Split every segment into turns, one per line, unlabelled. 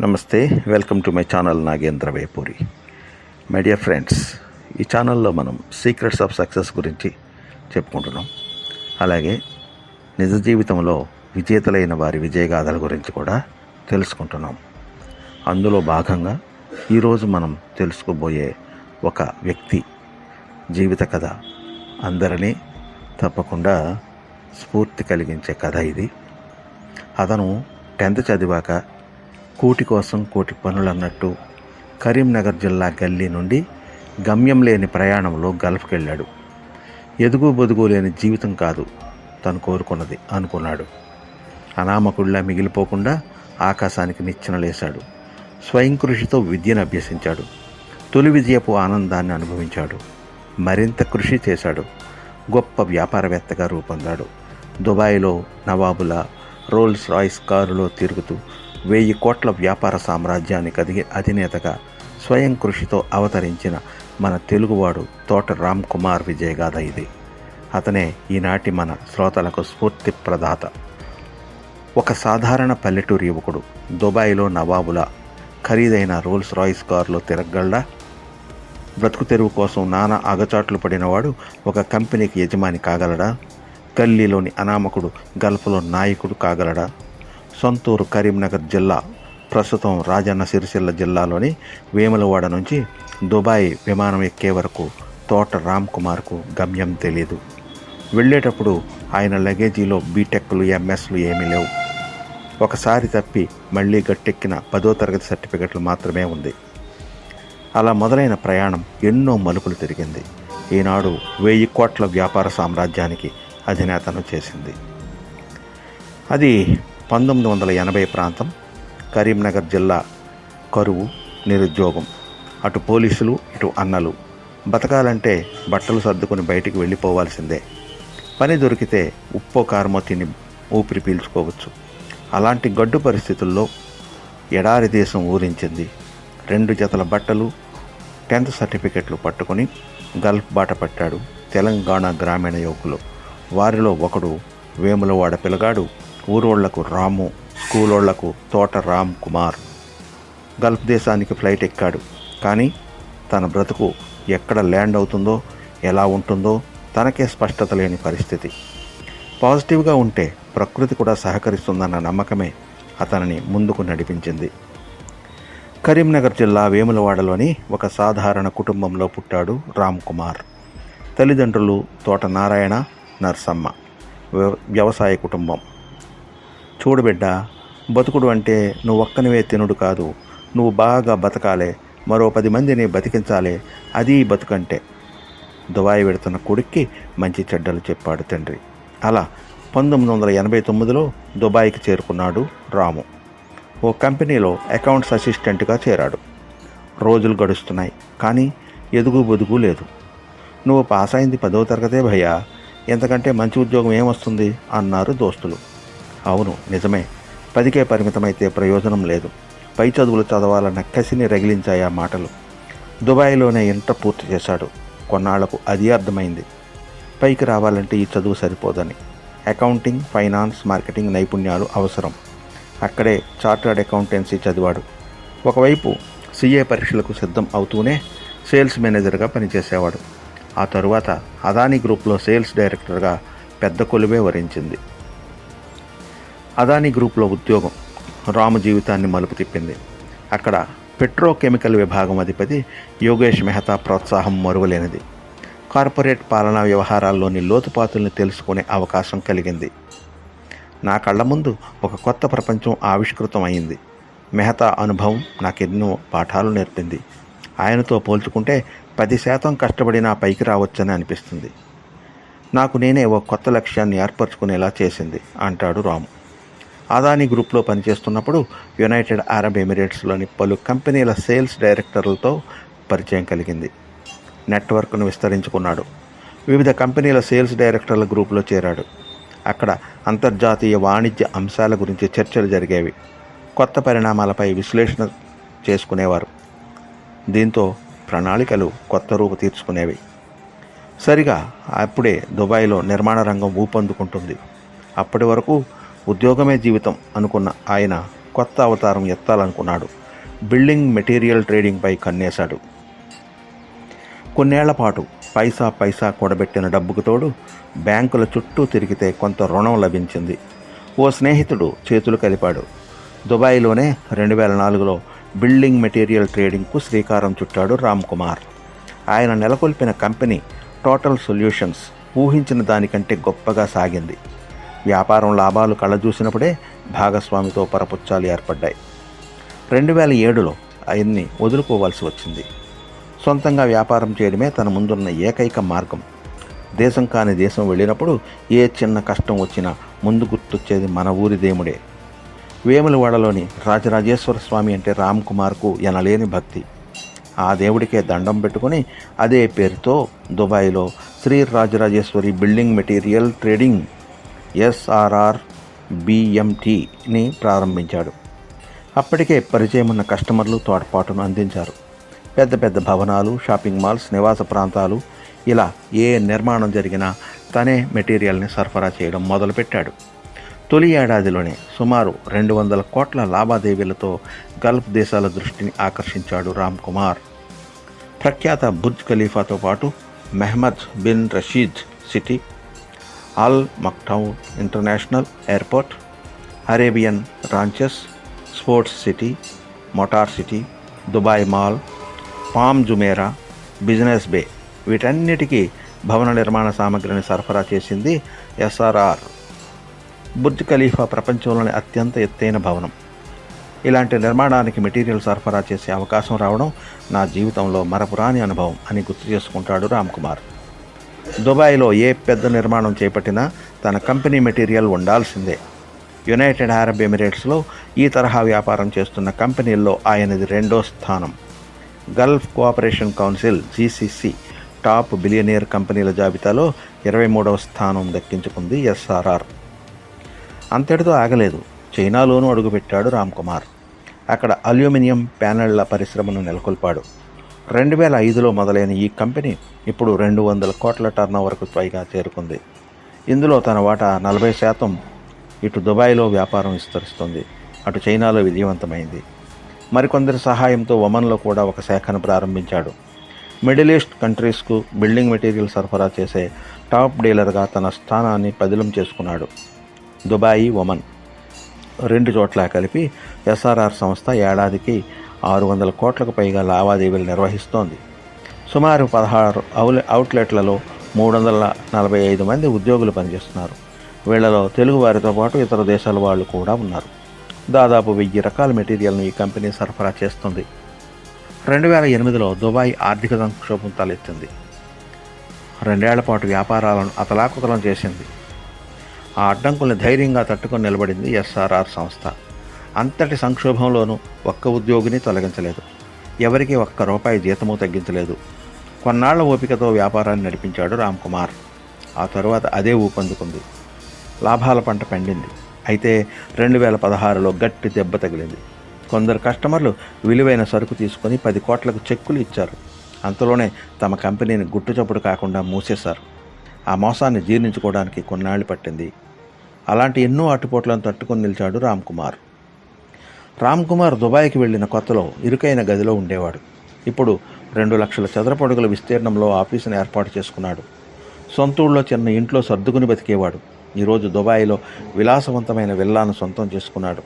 నమస్తే, welcome to my channel Nagendra Vepuri. My dear friends, ఈ ఛానల్లో మనం సీక్రెట్స్ ఆఫ్ సక్సెస్ గురించి చెప్పుకుంటున్నాం. అలాగే నిజ జీవితంలో విజేతలైన వారి విజయగాథల గురించి కూడా తెలుసుకుంటున్నాం. అందులో భాగంగా ఈరోజు మనం తెలుసుకోబోయే ఒక వ్యక్తి జీవిత కథ అందరినీ తప్పకుండా స్ఫూర్తి కలిగించే కథ ఇది. అతను 10th చదివాక కూటి కోసం కోటి పనులు అన్నట్టు కరీంనగర్ జిల్లా గల్లీ నుండి గమ్యం లేని ప్రయాణంలో గల్ఫ్కి వెళ్ళాడు. ఎదుగు బొదుగు లేని జీవితం కాదు తను కోరుకున్నది అనుకున్నాడు. అనామకుడిలా మిగిలిపోకుండా ఆకాశానికి నిచ్చెనలేశాడు. స్వయం కృషితో విద్యను అభ్యసించాడు. తొలి విజయపు ఆనందాన్ని అనుభవించాడు. మరింత కృషి చేశాడు. గొప్ప వ్యాపారవేత్తగా రూపొందాడు. దుబాయ్లో నవాబుల రోల్స్ రాయ్స్ కారులో తిరుగుతూ 1000 కోట్ల వ్యాపార సామ్రాజ్యానికి అధినేతగా స్వయం కృషితో అవతరించిన మన తెలుగువాడు తోట రామ్ కుమార్ విజయగాథ ఇది. అతనే ఈనాటి మన శ్రోతలకు స్ఫూర్తి ప్రదాత. ఒక సాధారణ పల్లెటూరు యువకుడు దుబాయ్లో నవాబుల ఖరీదైన రోల్స్ రాయ్స్ కారులో తిరగలడా? బ్రతుకు తెరువు కోసం నానా అగచాట్లు పడినవాడు ఒక కంపెనీకి యజమాని కాగలడా? గల్లీలోని అనామకుడు గల్ఫ్లో నాయకుడు కాగలడా? సొంతూరు కరీంనగర్ జిల్లా, ప్రస్తుతం రాజన్న సిరిసిల్ల జిల్లాలోని వేములవాడ నుంచి దుబాయ్ విమానం ఎక్కే వరకు తోట రామ్ కుమార్కు గమ్యం తెలీదు. వెళ్ళేటప్పుడు ఆయన లగేజీలో బీటెక్లు ఎంఎస్లు ఏమీ లేవు. ఒకసారి తప్పి మళ్ళీ గట్టెక్కిన 10వ తరగతి సర్టిఫికెట్లు మాత్రమే ఉంది. అలా మొదలైన ప్రయాణం ఎన్నో మలుపులు తిరిగింది. ఈనాడు 1000 కోట్ల వ్యాపార సామ్రాజ్యానికి అధినేతను చేసింది. అది 1980 ప్రాంతం. కరీంనగర్ జిల్లా కరువు, నిరుద్యోగం. అటు పోలీసులు, ఇటు అన్నలు. బతకాలంటే బట్టలు సర్దుకొని బయటికి వెళ్ళిపోవాల్సిందే. పని దొరికితే ఉప్పో కారమో తిని ఊపిరి పీల్చుకోవచ్చు. అలాంటి గడ్డు పరిస్థితుల్లో ఎడారి దేశం ఊరించింది. 2 జతల బట్టలు, 10th సర్టిఫికెట్లు పట్టుకొని గల్ఫ్ బాట పట్టాడు తెలంగాణ గ్రామీణ యువకులు. వారిలో ఒకడు వేములవాడ పిల్లగాడు. ఊరోళ్లకు రాము, స్కూలోళ్లకు తోట రామ్ కుమార్. గల్ఫ్ దేశానికి ఫ్లైట్ ఎక్కాడు. కానీ తన బ్రతుకు ఎక్కడ ల్యాండ్ అవుతుందో, ఎలా ఉంటుందో తనకే స్పష్టత లేని పరిస్థితి. పాజిటివ్గా ఉంటే ప్రకృతి కూడా సహకరిస్తుందన్న నమ్మకమే అతనిని ముందుకు నడిపించింది. కరీంనగర్ జిల్లా వేములవాడలోని ఒక సాధారణ కుటుంబంలో పుట్టాడు రామ్ కుమార్. తల్లిదండ్రులు తోట నారాయణ, నర్సమ్మ. వ్యవసాయ కుటుంబం. చూడు బిడ్డ, బతుకుడు అంటే నువ్వు ఒక్కనివే తినుడు కాదు, నువ్వు బాగా బతకాలే, మరో 10 మందిని బతికించాలే, అది బతుకంటే. దుబాయ్ వెడుతున్న కొడుక్కి మంచి చెడ్డలు చెప్పాడు తండ్రి. అలా 1989లో దుబాయ్కి చేరుకున్నాడు రాము. ఓ కంపెనీలో అకౌంట్స్ అసిస్టెంట్గా చేరాడు. రోజులు గడుస్తున్నాయి, కానీ ఎదుగు బొదుగు లేదు. నువ్వు పాస్ అయింది 10వ తరగతే భయ్యా, ఎంతకంటే మంచి ఉద్యోగం ఏమొస్తుంది అన్నారు దోస్తులు. అవును, నిజమే. 10కే పరిమితమైతే ప్రయోజనం లేదు. పై చదువులు చదవాలన్న కసిని రగిలించాయి ఆ మాటలు. దుబాయ్లోనే ఇంటర్ పూర్తి చేశాడు. కొన్నాళ్లకు అది అర్థమైంది. పైకి రావాలంటే ఈ చదువు సరిపోదని. అకౌంటింగ్, ఫైనాన్స్, మార్కెటింగ్ నైపుణ్యాలు అవసరం. అక్కడే చార్టర్డ్ అకౌంటెన్సీ చదివాడు. ఒకవైపు CA పరీక్షలకు సిద్ధం అవుతూనే సేల్స్ మేనేజర్గా పనిచేసేవాడు. ఆ తరువాత అదానీ గ్రూప్లో సేల్స్ డైరెక్టర్గా పెద్ద కొలువే వరించింది. అదానీ గ్రూప్లో ఉద్యోగం రాము జీవితాన్ని మలుపు తిప్పింది. అక్కడ పెట్రోకెమికల్ విభాగం అధిపతి యోగేష్ మెహతా ప్రోత్సాహం మరువలేనిది. కార్పొరేట్ పాలనా వ్యవహారాల్లోని లోతుపాతుల్ని తెలుసుకునే అవకాశం కలిగింది. నా కళ్ళ ముందు ఒక కొత్త ప్రపంచం ఆవిష్కృతం అయింది. మెహతా అనుభవం నాకెన్నో పాఠాలు నేర్పింది. ఆయనతో పోల్చుకుంటే 10% కష్టపడినా పైకి రావచ్చని అనిపిస్తుంది. నాకు నేనే ఓ కొత్త లక్ష్యాన్ని ఏర్పరచుకునేలా చేసింది అంటాడు రాము. అదానీ గ్రూప్లో పనిచేస్తున్నప్పుడు యునైటెడ్ అరబ్ ఎమిరేట్స్లోని పలు కంపెనీల సేల్స్ డైరెక్టర్లతో పరిచయం కలిగింది. నెట్వర్క్ను విస్తరించుకున్నాడు. వివిధ కంపెనీల సేల్స్ డైరెక్టర్ల గ్రూపులో చేరాడు. అక్కడ అంతర్జాతీయ వాణిజ్య అంశాల గురించి చర్చలు జరిగేవి. కొత్త పరిణామాలపై విశ్లేషణ చేసుకునేవారు. దీంతో ప్రణాళికలు కొత్త రూపు తీర్చుకునేవి. సరిగా అప్పుడే దుబాయ్లో నిర్మాణ రంగం ఊపందుకుంటుంది. అప్పటి వరకు ఉద్యోగమే జీవితం అనుకున్న ఆయన కొత్త అవతారం ఎత్తాలనుకున్నాడు. Building material ట్రేడింగ్పై కన్నేశాడు. కొన్నేళ్ల పాటు పైసా కూడబెట్టిన డబ్బుకు తోడు బ్యాంకుల చుట్టూ తిరిగితే కొంత రుణం లభించింది. ఓ స్నేహితుడు చేతులు కలిపాడు. దుబాయ్లోనే 2004లో బిల్డింగ్ మెటీరియల్ ట్రేడింగ్కు శ్రీకారం చుట్టాడు రామ్ కుమార్. ఆయన నెలకొల్పిన కంపెనీ టోటల్ సొల్యూషన్స్ ఊహించిన దానికంటే గొప్పగా సాగింది. వ్యాపారం లాభాలు కళ్ళజూసినప్పుడే భాగస్వామితో పరపుచ్చాలు ఏర్పడ్డాయి. 2007లో ఆయన్ని వదులుకోవాల్సి వచ్చింది. సొంతంగా వ్యాపారం చేయడమే తన ముందున్న ఏకైక మార్గం. దేశం కాని దేశం వెళ్ళినప్పుడు ఏ చిన్న కష్టం వచ్చినా ముందు గుర్తొచ్చేది మన ఊరి దేవుడే. వేములవాడలోని రాజరాజేశ్వర స్వామి అంటే రామ్ కుమార్కు ఎనలేని భక్తి. ఆ దేవుడికే దండం పెట్టుకుని అదే పేరుతో దుబాయ్లో Shri Rajarajeshwari building material trading SRR BMTని ప్రారంభించాడు. అప్పటికే పరిచయం ఉన్న కస్టమర్లు తోడ్పాటును అందించారు. పెద్ద పెద్ద భవనాలు, షాపింగ్ మాల్స్, నివాస ప్రాంతాలు ఇలా ఏ నిర్మాణం జరిగినా తనే మెటీరియల్ని సరఫరా చేయడం మొదలుపెట్టాడు. తొలి ఏడాదిలోనే సుమారు 200 కోట్ల లావాదేవీలతో గల్ఫ్ దేశాల దృష్టిని ఆకర్షించాడు రామ్ కుమార్. ప్రఖ్యాత బుర్జ్ ఖలీఫాతో పాటు Mohammed bin Rashid City, Al Maktoum International Airport, Arabian Ranches, Sports City, Motor City, Dubai Mall, Palm Jumeirah, Business Bay వీటన్నిటికీ భవన నిర్మాణ సామగ్రిని సరఫరా చేసింది SRR. బుర్జ్ ఖలీఫా ప్రపంచంలోని అత్యంత ఎత్తైన భవనం. ఇలాంటి నిర్మాణానికి మెటీరియల్ సరఫరా చేసే అవకాశం రావడం నా జీవితంలో మరపురాని అనుభవం అని గుర్తు చేసుకుంటాడు రామ్ కుమార్. దుబాయ్లో ఏ పెద్ద నిర్మాణం చేపట్టినా తన కంపెనీ మెటీరియల్ ఉండాల్సిందే. యునైటెడ్ అరబ్ ఎమిరేట్స్లో ఈ తరహా వ్యాపారం చేస్తున్న కంపెనీల్లో ఆయనది 2వ స్థానం. Gulf cooperation council GCC top billionaire కంపెనీల జాబితాలో 23వ స్థానం దక్కించుకుంది SRR. అంతటితో ఆగలేదు. చైనాలోనూ అడుగుపెట్టాడు రామ్ కుమార్. అక్కడ అల్యూమినియం ప్యానెళ్ల పరిశ్రమను నెలకొల్పాడు. 2005లో మొదలైన ఈ కంపెనీ ఇప్పుడు 200 కోట్ల టర్నోవర్కు పైగా చేరుకుంది. ఇందులో తన వాటా 40%. ఇటు దుబాయ్లో వ్యాపారం విస్తరిస్తుంది, అటు చైనాలో విజయవంతమైంది. మరికొందరి సహాయంతో ఒమన్లో కూడా ఒక శాఖను ప్రారంభించాడు. మిడిల్ ఈస్ట్ కంట్రీస్కు బిల్డింగ్ మెటీరియల్ సరఫరా చేసే టాప్ డీలర్గా తన స్థానాన్ని పదిలం చేసుకున్నాడు. దుబాయ్, ఒమన్ 2 చోట్ల కలిపి SRR సంస్థ ఏడాదికి 600 కోట్లకు పైగా లావాదేవీలు నిర్వహిస్తోంది. సుమారు 16 అవుట్లెట్లలో 345 మంది ఉద్యోగులు పనిచేస్తున్నారు. వీళ్లలో తెలుగు వారితో పాటు ఇతర దేశాల వాళ్ళు కూడా ఉన్నారు. దాదాపు 1000 రకాల మెటీరియల్ను ఈ కంపెనీ సరఫరా చేస్తుంది. 2008లో దుబాయ్ ఆర్థిక సంక్షోభం తలెత్తింది. 2 ఏళ్ల పాటు వ్యాపారాలను అతలాకుతలం చేసింది. ఆ అడ్డంకుల్ని ధైర్యంగా తట్టుకొని నిలబడింది SRR సంస్థ. అంతటి సంక్షోభంలోనూ ఒక్క ఉద్యోగిని తొలగించలేదు. ఎవరికి ₹1 జీతమూ తగ్గించలేదు. కొన్నాళ్ల ఓపికతో వ్యాపారాన్ని నడిపించాడు రామ్ కుమార్. ఆ తరువాత అదే ఊపందుకుంది. లాభాల పంట పండింది. అయితే 2016లో గట్టి దెబ్బ తగిలింది. కొందరు కస్టమర్లు విలువైన సరుకు తీసుకొని 10 కోట్లకు చెక్కులు ఇచ్చారు. అంతలోనే తమ కంపెనీని గుట్టుచప్పుడు కాకుండా మూసేశారు. ఆ మోసాన్ని జీర్ణించుకోవడానికి కొన్నాళ్ళు పట్టింది. అలాంటి ఎన్నో అట్టుపోట్లను తట్టుకొని నిలిచాడు రామ్ కుమార్. రామ్ కుమార్ దుబాయ్కి వెళ్ళిన కొత్తలో ఇరుకైన గదిలో ఉండేవాడు. ఇప్పుడు 2 లక్షల చదరపు అడుగుల విస్తీర్ణంలో ఆఫీసును ఏర్పాటు చేసుకున్నాడు. సొంతూళ్ళలో చిన్న ఇంట్లో సర్దుకుని బతికేవాడు. ఈరోజు దుబాయ్లో విలాసవంతమైన విల్లాను సొంతం చేసుకున్నాడు.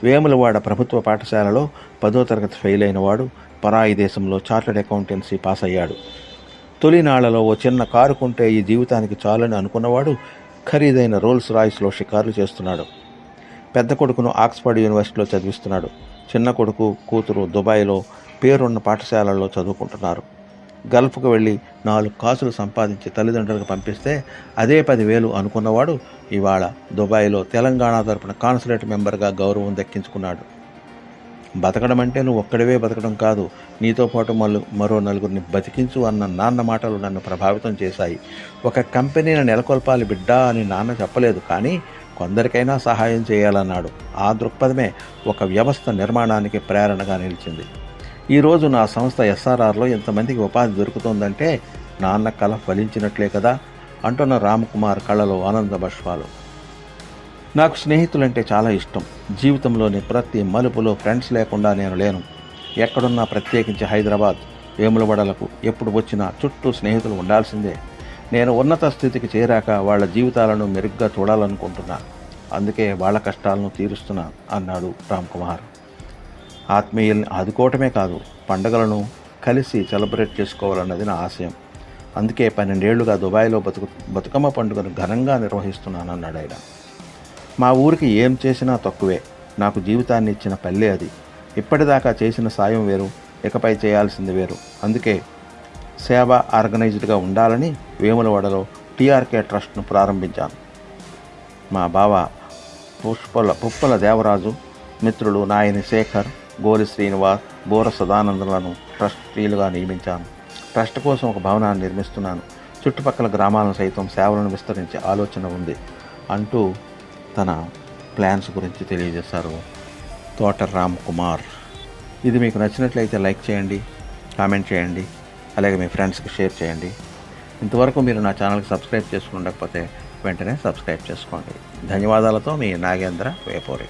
వేములవాడ ప్రభుత్వ పాఠశాలలో 10వ తరగతి ఫెయిల్ అయిన వాడు పరాయి దేశంలో చార్టెడ్ అకౌంటెన్సీ పాస్ అయ్యాడు. తొలినాళ్లలో ఓ చిన్న కారు కొంటే ఈ జీవితానికి చాలని అనుకున్నవాడు ఖరీదైన రోల్స్ రాయ్స్లో షికార్లు చేస్తున్నాడు. పెద్ద కొడుకును ఆక్స్ఫర్డ్ యూనివర్సిటీలో చదివిస్తున్నాడు. చిన్న కొడుకు, కూతురు దుబాయ్లో పేరున్న పాఠశాలల్లో చదువుకుంటున్నారు. గల్ఫ్కు వెళ్ళి 4 కాసులు సంపాదించి తల్లిదండ్రులకు పంపిస్తే అదే 10,000 అనుకున్నవాడు ఇవాళ దుబాయ్లో తెలంగాణ తరపున కాన్సులేట్ మెంబర్గా గౌరవం దక్కించుకున్నాడు. బతకడం అంటే నువ్వు ఒక్కడివే బతకడం కాదు, నీతో పాటు మరో 4గురిని బతికించు అన్న నాన్న మాటలు నన్ను ప్రభావితం చేశాయి. ఒక కంపెనీని నెలకొల్పాలి బిడ్డా అని నాన్న చెప్పలేదు, కానీ కొందరికైనా సహాయం చేయాలన్నాడు. ఆ దృక్పథమే ఒక వ్యవస్థ నిర్మాణానికి ప్రేరణగా నిలిచింది. ఈరోజు నా సంస్థ SRRలో ఎంతమందికి ఉపాధి దొరుకుతుందంటే నాన్న కల ఫలించినట్లే కదా అంటున్న రామ్ కుమార్ కళ్ళలో ఆనంద బాష్పాలు. నాకు స్నేహితులంటే చాలా ఇష్టం. జీవితంలోని ప్రతి మలుపులో ఫ్రెండ్స్ లేకుండా నేను లేను. ఎక్కడున్నా, ప్రత్యేకించి హైదరాబాద్, వేములవాడలకు ఎప్పుడు వచ్చినా చుట్టూ స్నేహితులు ఉండాల్సిందే. నేను ఉన్నత స్థితికి చేరాక వాళ్ళ జీవితాలను మెరుగ్గా చూడాలనుకుంటున్నాను. అందుకే వాళ్ళ కష్టాలను తీరుస్తున్నా అన్నాడు రామ్ కుమార్. ఆత్మీయుల్ని ఆదుకోవటమే కాదు, పండుగలను కలిసి సెలబ్రేట్ చేసుకోవాలన్నది నా ఆశయం. అందుకే 12 ఏళ్లుగా దుబాయ్లో బతుకమ్మ పండుగను ఘనంగా నిర్వహిస్తున్నానన్నాడు ఆయన. మా ఊరికి ఏం చేసినా తక్కువే. నాకు జీవితాన్ని ఇచ్చిన పల్లె అది. ఇప్పటిదాకా చేసిన సాయం వేరు, ఇకపై చేయాల్సింది వేరు. అందుకే సేవ ఆర్గనైజ్డ్గా ఉండాలని వేములవాడలో టీఆర్కే ట్రస్ట్ను ప్రారంభించాను. మా బావ పుప్పల దేవరాజు, మిత్రులు నాయని శేఖర్, గోలి శ్రీనివాస్, బోర సదానందులను ట్రస్టీలుగా నియమించాను. ట్రస్ట్ కోసం ఒక భవనాన్ని నిర్మిస్తున్నాను. చుట్టుపక్కల గ్రామాలను సైతం సేవలను విస్తరించే ఆలోచన ఉంది అంటూ తన ప్లాన్స్ గురించి తెలియజేశారు తోట రామ్ కుమార్. ఇది మీకు నచ్చినట్లయితే లైక్ చేయండి, కామెంట్ చేయండి, అలాగే మీ ఫ్రెండ్స్కి షేర్ చేయండి. ఇంతవరకు మీరు నా ఛానల్కి సబ్స్క్రైబ్ చేసుకుని ఉండకపోతే వెంటనే సబ్స్క్రైబ్ చేసుకోండి. ధన్యవాదాలతో మీ నాగేంద్ర వేపూరి.